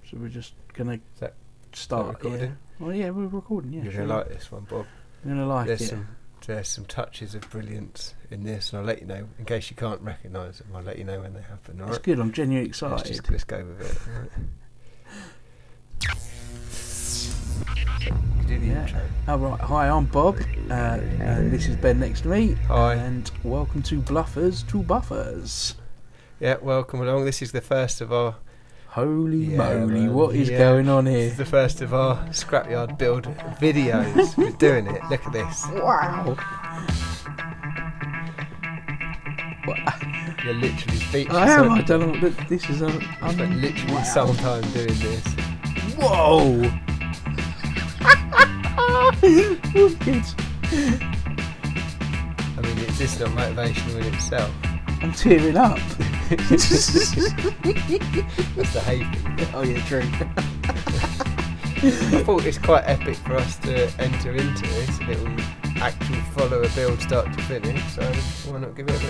So we're just gonna Start start recording. Yeah. Well, yeah, we're recording. Yeah, You're sure. going to like this one, Bob. I'm gonna like it. There's some touches of brilliance in this, and I'll let you know, in case you can't recognise them, I'll let you know when they happen, It's alright? good. I'm genuinely excited. Let's go with it, alright? Do the intro. All right. Hi, I'm Bob, and this is Ben next to me. Hi. And welcome to Bluffers to Buffers. Yeah, welcome along. This is the first of our... Holy Yeah, moly, man. what is Yeah. going on This here? is the first of our scrapyard build videos. We're doing it. Look at this. Wow. You're literally speechless. I am. I aren't you? don't know what this is. I spent literally wow. some time doing this. Whoa! Wicked. I mean, is this not motivational in itself? I'm tearing up. That's the hay thing. Oh yeah, true. I thought it's quite epic for us to enter into this little actual follow a build start to finish, so why not give it a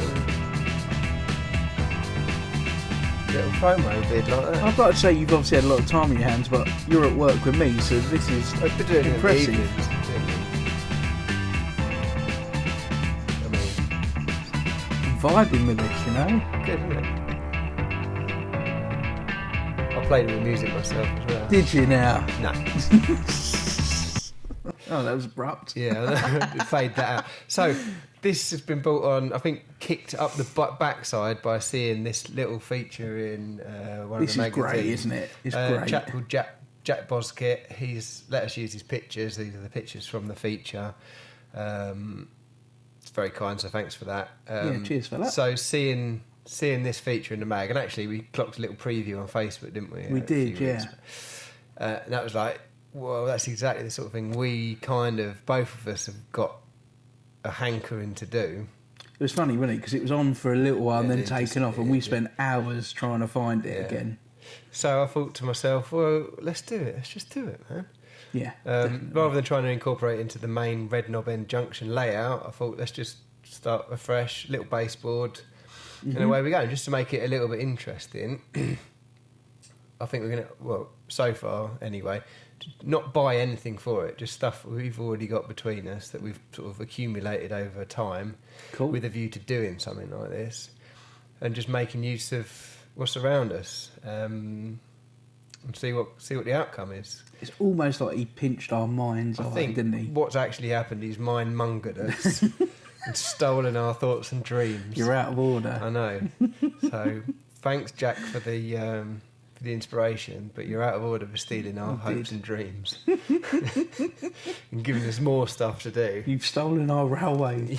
little promo vid like that? I'd like to say you've obviously had a lot of time in your hands, but you're at work with me, so this is I've been doing impressive. it in the evenings, I mean, vibing with this, you know. good, isn't it? I played with the music myself as well. Did you now? No. Oh, that was abrupt. Yeah, fade that out. So this has been brought on, I think, kicked up the backside by seeing this little feature in one This of the is magazines. great, isn't it? It's great. A chap called Jack Boskett. He's let us use his pictures. These are the pictures from the feature. It's very kind, so thanks for that. Yeah, cheers for that. So seeing this feature in the mag, and actually we clocked a little preview on Facebook, didn't we? We a did, few yeah. weeks back. And that was like, well, that's exactly the sort of thing we kind of, both of us have got a hankering to do. It was funny, wasn't it? Because it was on for a little while and Yeah, then it taken just- off, and we spent hours trying to find it Yeah. again. So I thought to myself, well, let's do it. Let's just do it, man. Yeah. Rather than trying to incorporate it into the main Red Knob End Junction layout, I thought let's just start afresh, little baseboard, and away we go, just to make it a little bit interesting. I think we're going to, well, so far anyway, not buy anything for it, just stuff we've already got between us that we've sort of accumulated over time Cool. with a view to doing something like this and just making use of what's around us and see what the outcome is. It's almost like he pinched our minds I away, think didn't he? what's actually happened is mind-mongered us and stolen our thoughts and dreams. You're out of order. I know. So thanks, Jack, for the inspiration, but you're out of order for stealing our hopes and dreams and giving us more stuff to do. You've stolen our railway.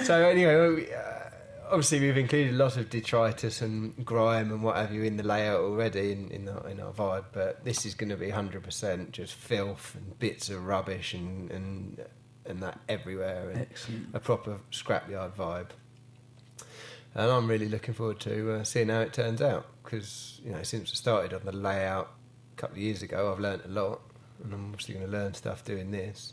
So anyway, obviously we've included a lot of detritus and grime and what have you in the layout already in our vibe, but this is going to be 100% just filth and bits of rubbish and that everywhere, and Excellent. a proper scrapyard vibe. And I'm really looking forward to seeing how it turns out, because since I started on the layout a couple of years ago, I've learnt a lot, and I'm obviously going to learn stuff doing this.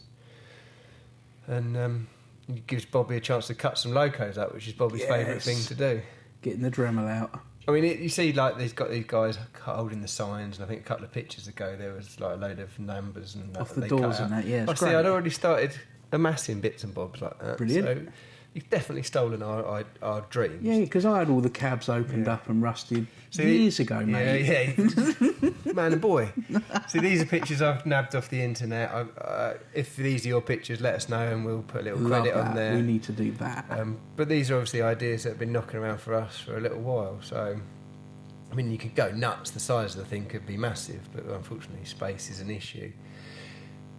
And it gives Bobby a chance to cut some locos up, which is Bobby's favourite thing to do. Getting the Dremel out. I mean, you see, like, they've got these guys holding the signs, and I think a couple of pictures ago there was like a load of numbers and that Off the they doors cut and out. that, yeah, it's I see, great. I'd already started amassing bits and bobs like that. Brilliant. So you've definitely stolen our dreams. Yeah, because I had all the cabs opened up and rusted years ago, mate. Yeah, man and boy. See, these are pictures I've nabbed off the internet. If these are your pictures, let us know and we'll put a little Love credit that. on there. We need to do that. But these are obviously ideas that have been knocking around for us for a little while. So, I mean, you could go nuts. The size of the thing could be massive, but unfortunately space is an issue.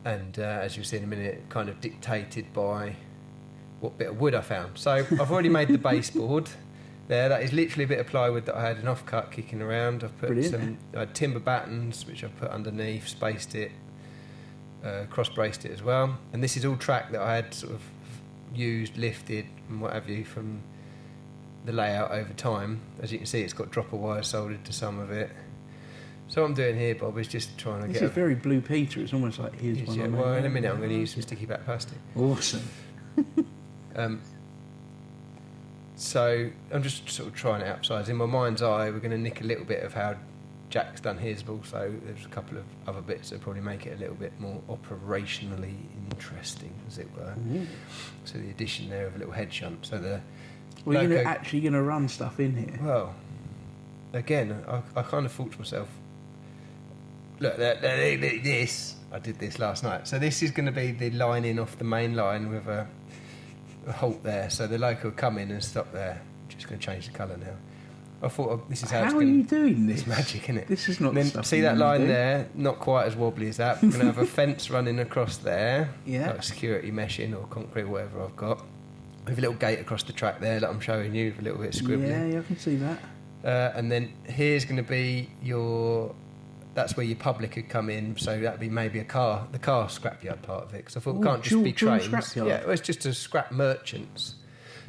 And as you'll see in a minute, kind of dictated by what bit of wood I found. So I've already made the baseboard there. That is literally a bit of plywood that I had an offcut kicking around. I've put I had timber battens, which I've put underneath, spaced it, cross-braced it as well. And this is all track that I had sort of used, lifted and what have you from the layout over time. As you can see, it's got dropper wire soldered to some of it. So what I'm doing here, Bob, is just trying to This get... is very Blue Peter. It's almost like here's one. Yeah, well, in a minute I'm going to use some sticky back plastic. Awesome. So I'm just sort of trying it outside. In my mind's eye, we're going to nick a little bit of how Jack's done his, but also there's a couple of other bits that probably make it a little bit more operationally interesting, as it were. Ooh. So the addition there of a little head shunt. So the We're logo, actually going to run stuff in here. well, again, I kind of thought to myself, look, this, I did this last night. So this is going to be the line in off the main line with a halt there. So the loco will come in and stop there. I'm just going to change the colour now. I thought this is how it's are going you doing this? It's magic, isn't it? This is not then stuff see you that normally line do. there, not quite as wobbly as that. We're going to have a fence running across there, Yeah. like security meshing or concrete, whatever I've got. With a little gate across the track there that I'm showing you, with a little bit of scribbling. Yeah, I can see that. And then here's going to be that's where your public could come in, so that'd be maybe the car scrapyard part of it, because I thought it Ooh, can't just be dual trains. scrapyard. Yeah, well, it's just a scrap merchants.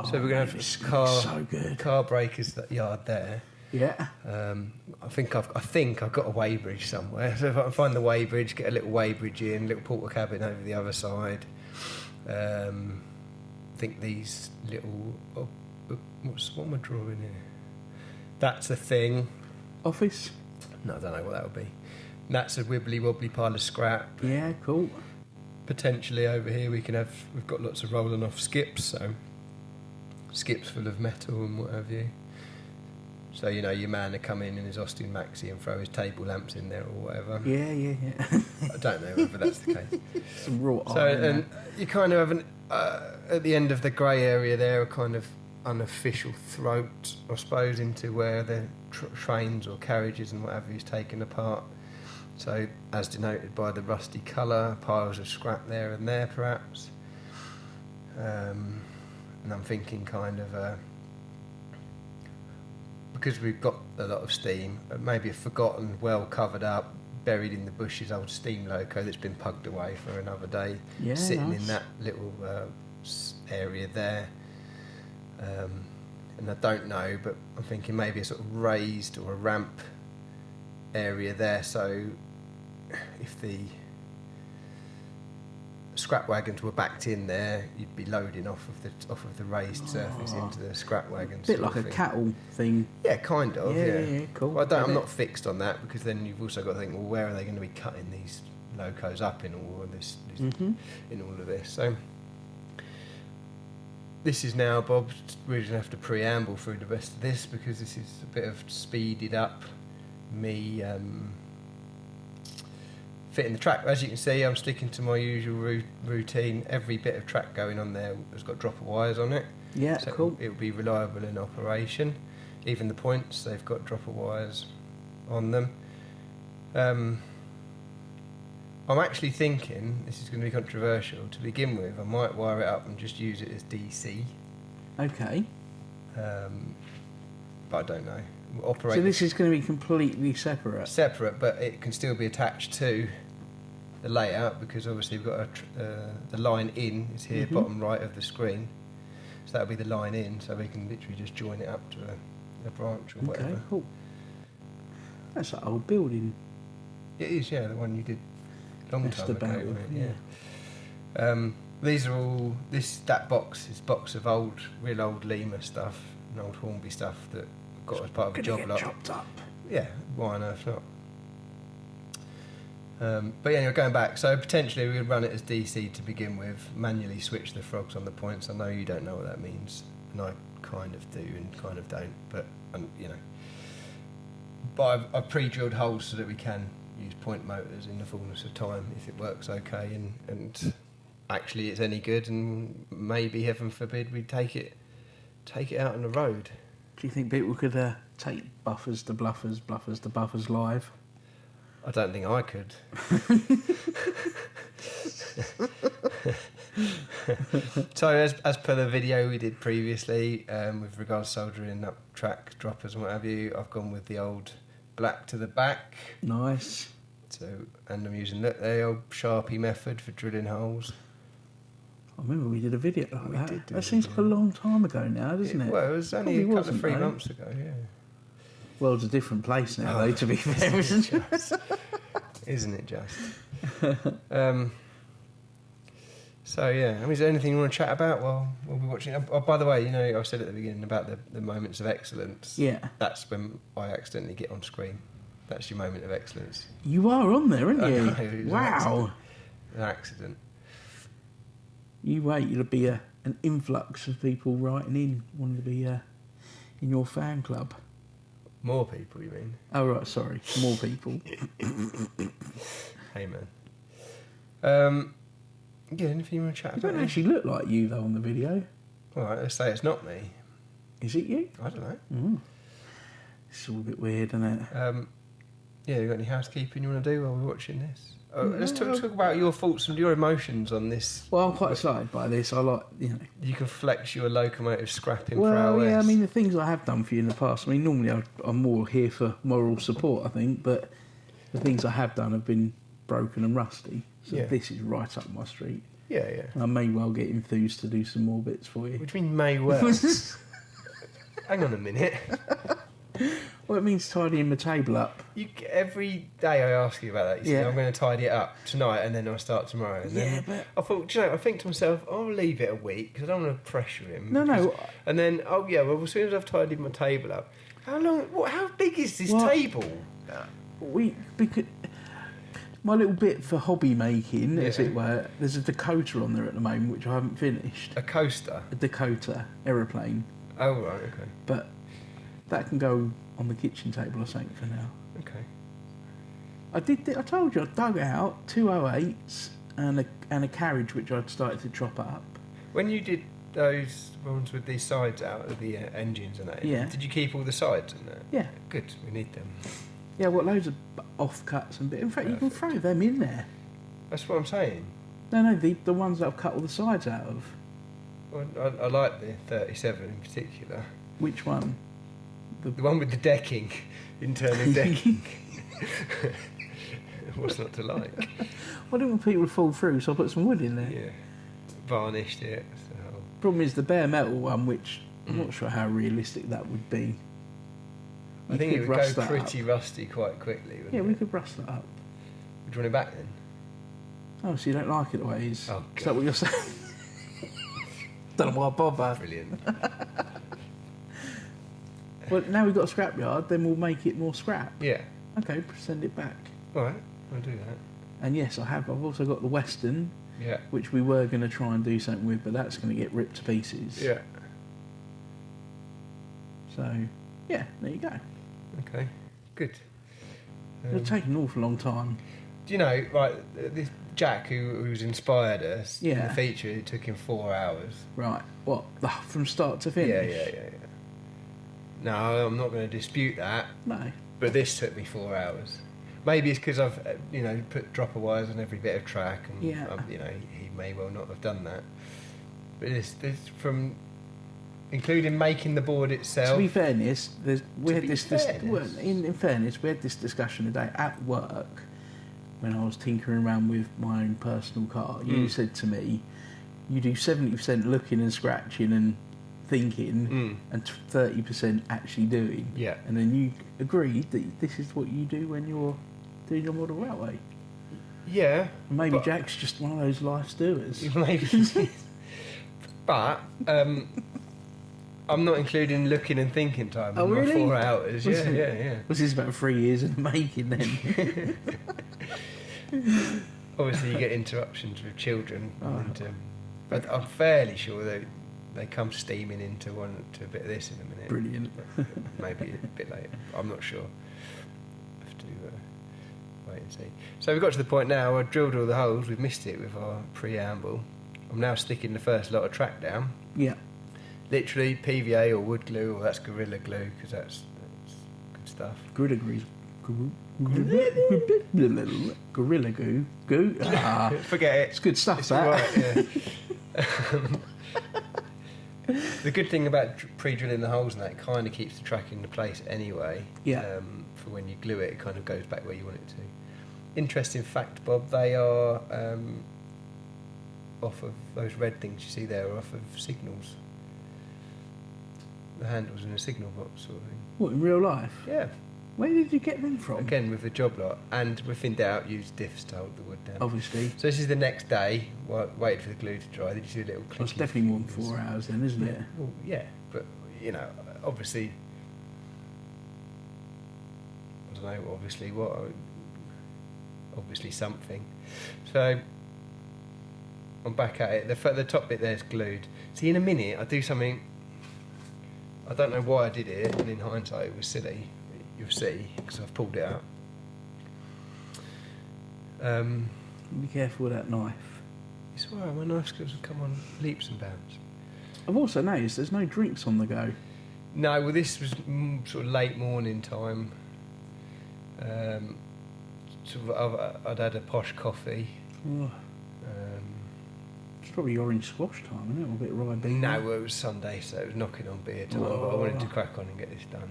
So we're going to this have car looks so good. car breakers that yard there. Yeah. I think I've got a weighbridge somewhere. So if I can find the weighbridge, get a little weighbridge in, little porter cabin over the other side. I think these little what am I drawing here? That's a thing. Office. No, I don't know what that would be. And that's a wibbly wobbly pile of scrap. Yeah, cool. Potentially over here we've got lots of rolling off skips, so skips full of metal and what have you. So, you know, your man would come in his Austin Maxi and throw his table lamps in there or whatever. Yeah. I don't know whether that's the case. Some raw So, iron. and you kind of have at the end of the grey area there, a kind of unofficial throat, I suppose, into where the trains or carriages and whatever is taken apart. So, as denoted by the rusty colour, piles of scrap there and there, perhaps. And I'm thinking kind of because we've got a lot of steam, maybe a forgotten, well covered up, buried in the bushes old steam loco that's been pugged away for another day, Yeah, sitting nice. in that little area there. And I don't know, but I'm thinking maybe a sort of raised or a ramp area there, so if the scrap wagons were backed in there, you'd be loading off of the raised surface into the scrap wagons. Bit like a cattle thing. Yeah, kind of. Yeah, cool. Well, I'm not fixed on that, because then you've also got to think, well, where are they going to be cutting these locos up in all of this? In all of this, so this is now, Bob. We're going to have to preamble through the rest of this, because this is a bit of speeded up me. Fitting the track. As you can see, I'm sticking to my usual routine. Every bit of track going on there has got dropper wires on it. Yeah, so cool. It will be reliable in operation. Even the points, they've got dropper wires on them. I'm actually thinking, this is going to be controversial, to begin with, I might wire it up and just use it as DC. Okay. But I don't know. We'll operate So this is going to be completely separate. but it can still be attached to the layout, because obviously we've got the line in is here, bottom right of the screen. So that'll be the line in, so we can literally just join it up to a branch or whatever. Okay, cool. That's that old building. It is, yeah, the one you did a long That's time the ago. battle, Yeah. These are all that box is box of real old Lima stuff and old Hornby stuff that got as part of a job lot. Chopped up. Yeah, why on earth not? But yeah, anyway, going back, so potentially we would run it as DC to begin with, manually switch the frogs on the points. I know you don't know what that means, and I kind of do and kind of don't, but you know. But I've pre-drilled holes so that we can use point motors in the fullness of time if it works okay, and actually it's any good, and maybe, heaven forbid, we take it out on the road. Do you think people could take Buffers to Bluffers, Bluffers to Buffers live? I don't think I could. So as per the video we did previously, with regards to soldering up track droppers and what have you, I've gone with the old black to the back. Nice. So, and I'm using the old Sharpie method for drilling holes. I remember we did a video like We that. did do That a seems video. like a long time ago now, doesn't it? Well, it was only Probably a couple wasn't, of 3 though. months ago, yeah. World's a different place now, though, to be fair, isn't it? Isn't it just? So yeah, I mean, is there anything you want to chat about while we'll be watching? Oh, by the way, you know, I said at the beginning about the moments of excellence. Yeah. That's when I accidentally get on screen. That's your moment of excellence. You are on there, aren't I you? know, it was Wow. An accident. You wait, it'll be an influx of people writing in, wanting to be in your fan club. More people, you mean? Oh, right, sorry. More people. Hey, man. Yeah, anything you want to chat You about? don't actually look like you, though, on the video. All right, let's say it's not me. Is it you? I don't know. Mm. It's all a bit weird, isn't it? Yeah, you got any housekeeping you want to do while we're watching this? Let's talk about your thoughts and your emotions on this. Well, I'm quite excited by this. I like, you know. You can flex your locomotive scrapping Well, prowess. yeah, I mean, the things I have done for you in the past, I mean, normally I'm more here for moral support, I think, but the things I have done have been broken and rusty. So Yeah. this is right up my street. Yeah, yeah. And I may well get enthused to do some more bits for you. Which means may well. Hang on a minute. Well, it means tidying the table up. Every day I ask you about that. You say, Yeah. I'm going to tidy it up tonight and then I'll start tomorrow. And Yeah, then but... I thought, do you know, I think to myself, I'll leave it a week because I don't want to pressure him. No. And then, oh yeah, well, as soon as I've tidied my table up, how big is this table? Because my little bit for hobby making, as Yeah. it were, there's a Dakota on there at the moment, which I haven't finished. A coaster? A Dakota aeroplane. Oh, right, okay. But that can go on the kitchen table or something for now. Okay. I told you, I dug out 208s and a carriage which I'd started to chop up. When you did those ones with these sides out of the engines and that, Yeah. did you keep all the sides in there? Yeah. Good, we need them. Yeah, what loads of offcuts and bits. In fact, you can throw them in there. That's what I'm saying. No, the ones that I've cut all the sides out of. Well, I like the 37 in particular. Which one? The one with the decking, internal decking. What's not to like? I didn't want people to fall through, so I put some wood in there. Yeah, varnished it. So. Problem is the bare metal one, which I'm not sure how realistic that would be. I think it would go pretty rusty quite quickly. Yeah, we could rust that up. Would you want it back then? Oh, so you don't like it the way it is? Oh, is that what you're saying? Don't know why I bother. Brilliant. Well, now we've got a scrapyard, then we'll make it more scrap. Yeah. Okay, send it back. All right, I'll do that. And yes, I've also got the Western, Yeah. which we were going to try and do something with, but that's going to get ripped to pieces. Yeah. So, yeah, there you go. Okay, good. It'll take an awful long time. Do you know, right, this Jack, who's inspired us in Yeah. the feature, it took him 4 hours. Right, what? From start to finish? Yeah. No, I'm not going to dispute that, No. but this took me 4 hours. Maybe it's because I've, put dropper wires on every bit of track, and Yeah. He may well not have done that. But this from including making the board itself. To be fairness, we had this. fairness. Well, in fairness, we had this discussion today at work when I was tinkering around with my own personal car. You said to me, you do 70% looking and scratching and thinking, and 30% actually doing. Yeah. And then you agreed that this is what you do when you're doing your model railway. Yeah. And maybe Jack's just one of those life's doers. Maybe. But I'm not including looking and thinking time in my 4 hours. Yeah. Was this about 3 years in the making then? Obviously, you get interruptions with children, but I'm fairly sure they come steaming into a bit of this in a minute. Brilliant. Maybe a bit later. I'm not sure. Have to wait and see. So we've got to the point now. I drilled all the holes. We've missed it with our preamble. I'm now sticking the first lot of track down. Yeah. Literally PVA or wood glue, or that's Gorilla Glue, because that's good stuff. Gorilla Glue. Gorilla Glue. Goo. Ah, Forget it. it's good stuff, It's that. all right, yeah. The good thing about pre-drilling the holes and that, it kind of keeps the track into place anyway. Yeah. For when you glue it, it kind of goes back where you want it to. Interesting fact, Bob, they are off of those red things you see there, are off of signals. The handles in a signal box sort of thing. What, in real life? Yeah. Where did you get them from? Again, with the job lot. And within doubt, use diffs to hold the wood down. Obviously. So this is the next day. Waited for the glue to dry. Then you see a little clicky. It's definitely more than 4 hours then, isn't it? Well, yeah, but, you know, obviously... I don't know, obviously what... Obviously something. So... I'm back at it. The top bit there is glued. See, in a minute, I do something... I don't know why I did it, and in hindsight it was silly. You'll see, because I've pulled it out. Be careful with that knife. It's alright, my knife skills will come on leaps and bounds. I've also noticed there's no drinks on the go. No, well this was sort of late morning time. I'd had a posh coffee. Oh, it's probably orange squash time, isn't it? Or a bit of ribena. No, well, it was Sunday, so it was knocking on beer time, but I wanted to crack on and get this done.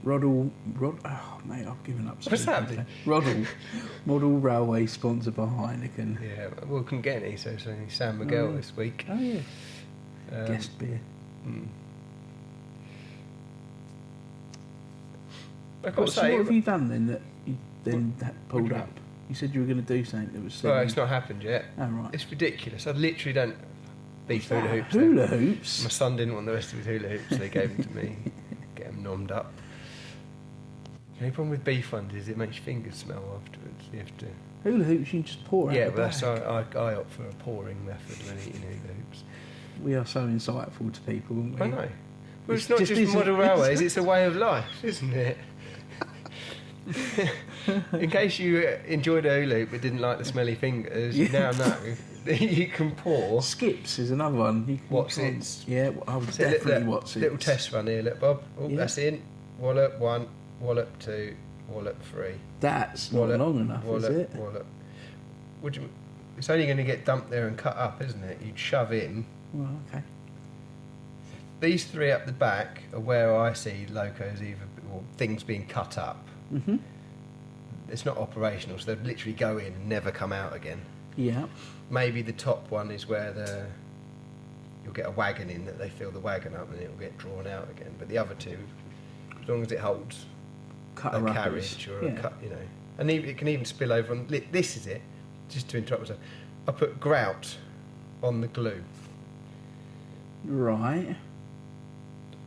Oh mate, I've given up. What's that? Model Railway sponsored by Heineken. Yeah, well, we couldn't get any, so it's only San Miguel this week. Oh yeah. Guest beer. I've got to So say, what have you done then that you then pulled up? You said you were going to do something that was silly. well, it's not happened yet. Oh right. It's ridiculous. I literally don't beat hula hoops. Hula hoops? My son didn't want the rest of his hula hoops, so they gave them to me. Get them nommed up. The only problem with beef ones is it makes your fingers smell afterwards. You have to. Hula hoops you can just pour out Yeah, the but that's bag. I opt for a pouring method when eating hula hoops. We are so insightful to people, aren't we? I know. Well, it's not just isn't- model railways; it's a way of life, isn't it? In case you enjoyed a hula hoop but didn't like the smelly fingers, you now know that you can pour. Skips is another one. You can What's-its? Yeah, I would So definitely what's it. Little test run here, look, Bob. Oh, Yeah. that's in. Wallop 1, wallop 2, wallop 3. That's not Wallop, long enough, wallop, is it? Wallop. It's only going to get dumped there and cut up, isn't it? You'd shove in. Well, okay. These 3 up the back are where I see locos or things being cut up. Mm-hmm. It's not operational, so they'd literally go in and never come out again. Yeah. Maybe the top one is where you'll get a wagon in that they fill the wagon up and it'll get drawn out again. But the other 2, as long as it holds Cut a rubbers. carriage or Yeah. a cut, you know, and it can even spill over on. This is it. Just to interrupt myself, I put grout on the glue. Right.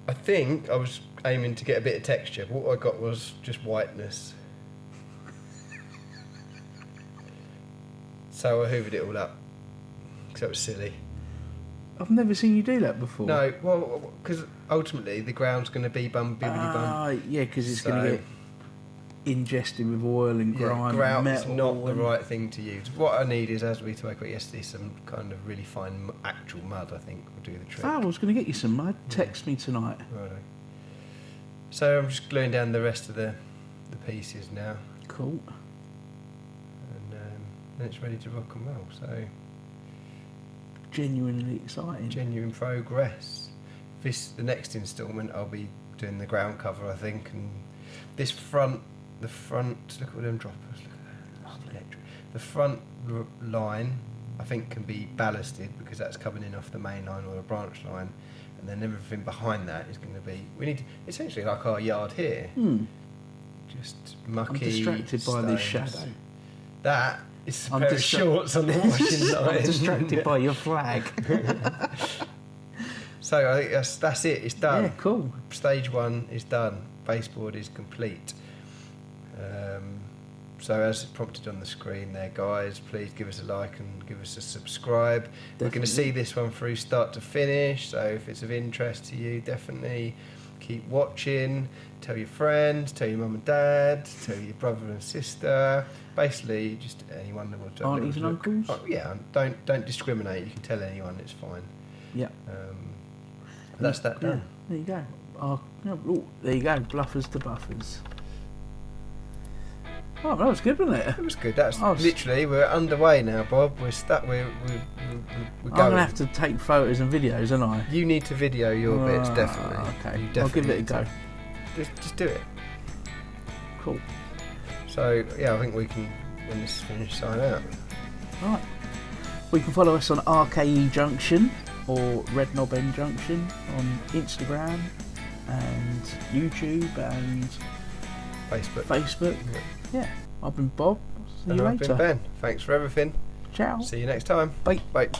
I think I was aiming to get a bit of texture, but what I got was just whiteness. So I hoovered it all up, because it was silly. I've never seen you do that before. No, well, because ultimately the ground's going to be bum bibbity bum. Yeah, because it's going to get ingested with oil and grime grout and is metal. not the right thing to use. What I need is, as we spoke about yesterday, some kind of really fine actual mud, I think, will do the trick. I was going to get you some mud. Text me tonight. Righto. So I'm just gluing down the rest of the pieces now, Cool. and then it's ready to rock and roll. So Genuinely exciting. genuine progress. The next instalment, I'll be doing the ground cover, I think, and the front. Look at all them droppers. Look at that. Lovely. The front line, I think, can be ballasted because that's coming in off the main line or a branch line, and then everything behind that is going to be. We need essentially like our yard here. Just mucky. I'm distracted by this stones. shadow. That is a I'm pair of shorts on the washing line. I'm distracted by your flag. So I think that's it. It's done. Yeah, cool. Stage 1 is done. Baseboard is complete. So as prompted on the screen there, guys, please give us a like and give us a subscribe. We're going to see this one through start to finish, so if it's of interest to you, definitely keep watching. Tell your friends, tell your mum and dad, tell your brother and sister, basically just anyone that wants to have a Aunties and look. uncles? Oh, yeah, don't discriminate. You can tell anyone, it's fine. Yeah. That's that done. There you go. There you go. Bluffers to buffers. Oh, that was good, wasn't it? It was good. That's Oh, literally, we're underway now, Bob. We're stuck. We're going. I'm going to have to take photos and videos, aren't I? You need to video your bits, definitely. Okay, You I'll give definitely it a need go. to. Just do it. Cool. So, yeah, I think we can, when this is finished, sign out. Right. We can follow us on RKE Junction or Red Knob End Junction on Instagram and YouTube and Facebook. Yeah. I've been Bob. See you And I've later. been Ben. Thanks for everything. Ciao. See you next time. Bye. Bye.